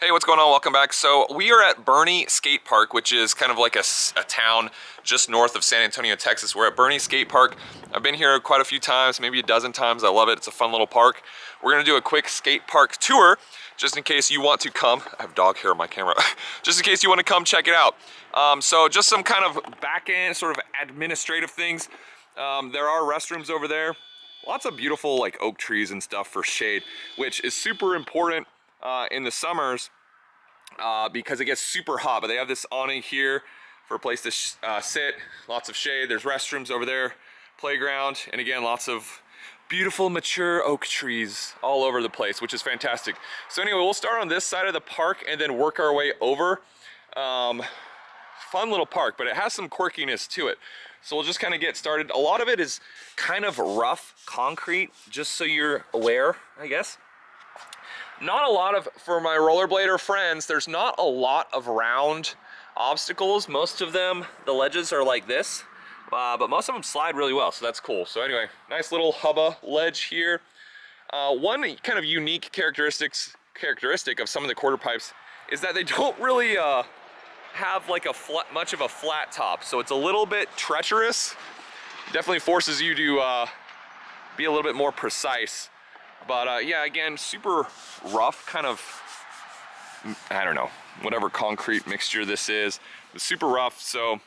Hey, what's going on? Welcome back. So we are at Boerne Skatepark, which is kind of like a town just north of San Antonio, Texas. We're at Boerne Skatepark. I've been here quite a few times, maybe a dozen times. I love it. It's a fun little park. We're gonna do a quick skate park tour, just in case you want to come. I have dog hair on my camera. Just in case you want to come check it out. So just some kind of back end sort of administrative things. There are restrooms over there. Lots of beautiful like oak trees and stuff for shade, which is super important in the summers because it gets super hot. But they have this awning here for a place to sit, lots of shade. There's restrooms over there, playground, and again, lots of beautiful mature oak trees all over the place, which is fantastic. So anyway, we'll start on this side of the park and then work our way over. Fun little park, but it has some quirkiness to it. So we'll just kind of get started. A lot of it is kind of rough concrete, just so you're aware, I guess. Not a lot of, for my rollerblader friends, there's not a lot of round obstacles. Most of them, the ledges are like this, but most of them slide really well, so that's cool. So anyway, nice little hubba ledge here. One kind of unique characteristic of some of the quarter pipes is that they don't really have like much of a flat top, so it's a little bit treacherous. Definitely forces you to be a little bit more precise. But yeah, again, super rough, kind of, I don't know, whatever concrete mixture this is. It's super rough, so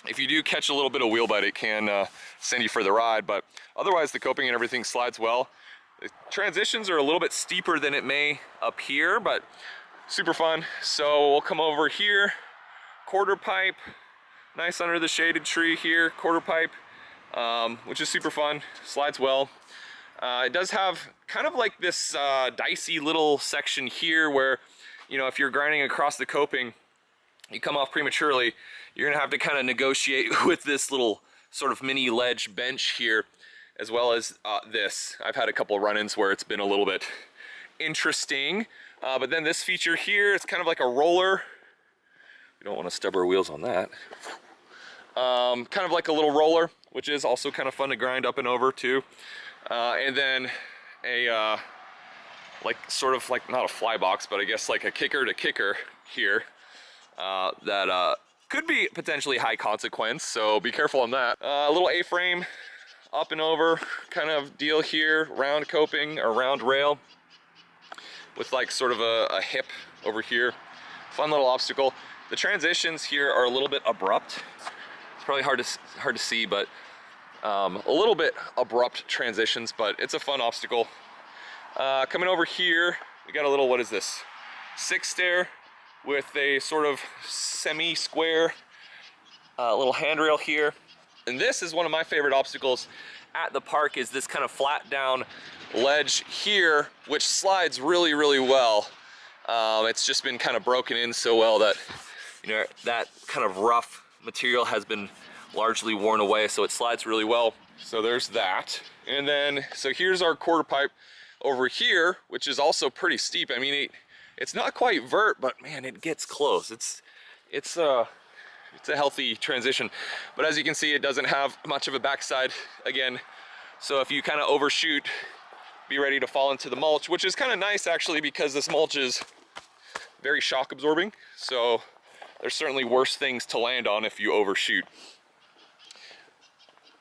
if you do catch a little bit of wheel bite, it can send you for the ride, but otherwise the coping and everything slides well. The transitions are a little bit steeper than it may appear, but super fun. So we'll come over here, quarter pipe, nice under the shaded tree here, quarter pipe, which is super fun, slides well. It does have kind of like this dicey little section here where, you know, if you're grinding across the coping, you come off prematurely, you're gonna have to kind of negotiate with this little sort of mini ledge bench here, as well as this. I've had a couple of run-ins where it's been a little bit interesting, but then this feature here, it's kind of like a roller. We don't want to stub our wheels on that. Kind of like a little roller, which is also kind of fun to grind up and over too. And then a like sort of like not a fly box, but I guess like a kicker to kicker here that could be potentially high consequence, so be careful on that. A little A-frame up and over kind of deal here, round coping or round rail with like sort of a hip over here. Fun little obstacle. The transitions here are a little bit abrupt. It's probably hard to see, but a little bit abrupt transitions, but it's a fun obstacle. Coming over here, we got a little, what is this? 6 stair with a sort of semi-square little handrail here. And this is one of my favorite obstacles at the park, is this kind of flat down ledge here, which slides really, really well. It's just been kind of broken in so well that, you know, that kind of rough material has been largely worn away, so it slides really well. So there's that. And then, so here's our quarter pipe over here, which is also pretty steep. I mean, it's not quite vert, but man, it gets close. It's a healthy transition. But as you can see, it doesn't have much of a backside again. So if you kind of overshoot, be ready to fall into the mulch, which is kind of nice actually, because this mulch is very shock absorbing. So there's certainly worse things to land on if you overshoot.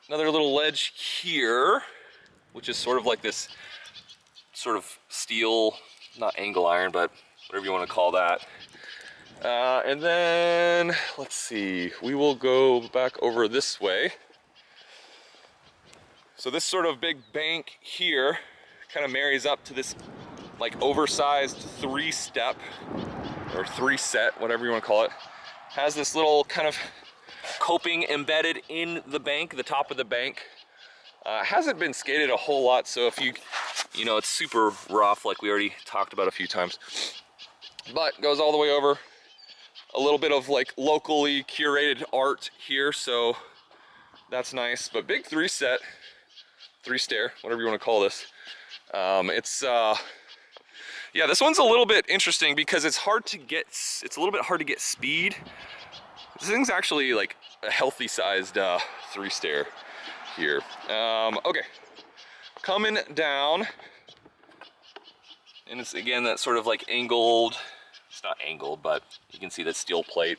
Another little ledge here, which is sort of like this sort of steel, not angle iron, but whatever you want to call that. And then, let's see, we will go back over this way. So this sort of big bank here kind of marries up to this like oversized 3-step or 3-set, whatever you want to call it. Has this little kind of coping embedded in the bank, the top of the bank. Hasn't been skated a whole lot, so if you know, it's super rough like we already talked about a few times. But goes all the way over. A little bit of like locally curated art here, so that's nice. But big 3-set, 3-stair, whatever you want to call this. Yeah, this one's a little bit interesting because it's a little bit hard to get speed. This thing's actually like a healthy sized 3-stair here. Okay, coming down, and it's again that sort of like angled It's not angled, but you can see that steel plate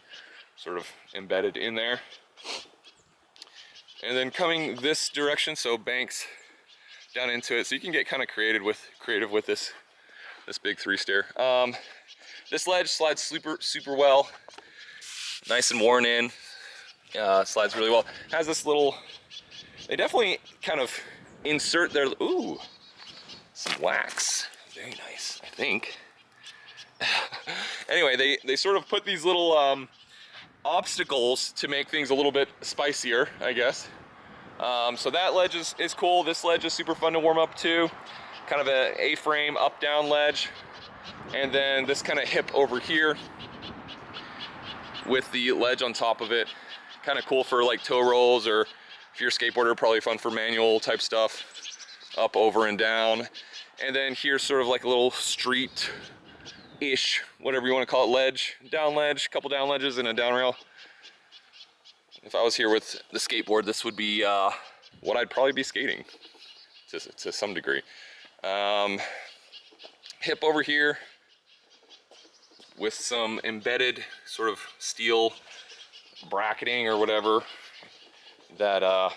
sort of embedded in there. And then coming this direction, so banks down into it, so you can get kind of creative with this big 3-stair. This ledge slides super well, nice and worn in. Slides really well. Has this little, they definitely kind of insert their, ooh, some wax. Very nice, I think. Anyway, they sort of put these little obstacles to make things a little bit spicier, I guess. So that ledge is cool. This ledge is super fun to warm up to. Kind of a A-frame up-down ledge. And then this kind of hip over here with the ledge on top of it. Kind of cool for like toe rolls, or if you're a skateboarder, probably fun for manual type stuff. Up, over, and down. And then here's sort of like a little street-ish, whatever you want to call it, ledge, down ledge, couple down ledges and a down rail. If I was here with the skateboard, this would be what I'd probably be skating to some degree. Hip over here with some embedded sort of steel bracketing or whatever that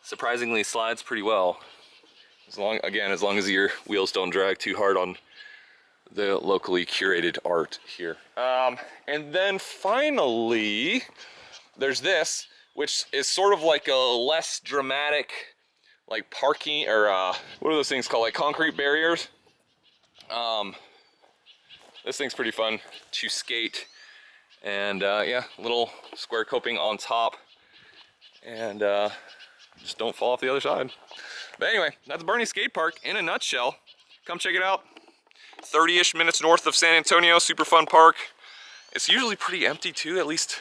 surprisingly slides pretty well. As long as your wheels don't drag too hard on the locally curated art here. And then finally, there's this, which is sort of like a less dramatic, like parking, or what are those things called? Like concrete barriers. This thing's pretty fun to skate. And yeah, little square coping on top. And just don't fall off the other side. But anyway, that's Boerne Skate Park in a nutshell. Come check it out. 30-ish minutes north of San Antonio, super fun park. It's usually pretty empty too, at least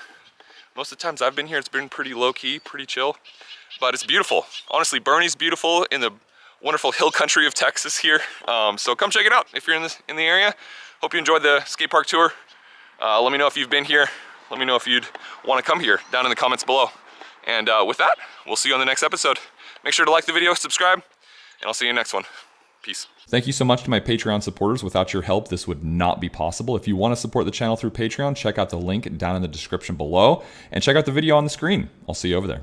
most of the times I've been here, it's been pretty low-key, pretty chill. But it's beautiful. Honestly, Boerne's beautiful in the wonderful hill country of Texas here. So come check it out if you're in the area. Hope you enjoyed the skate park tour. Let me know if you've been here. Let me know if you'd want to come here down in the comments below. And with that, we'll see you on the next episode. Make sure to like the video, subscribe, and I'll see you in the next one. Peace. Thank you so much to my Patreon supporters. Without your help, this would not be possible. If you want to support the channel through Patreon, check out the link down in the description below, and check out the video on the screen. I'll see you over there.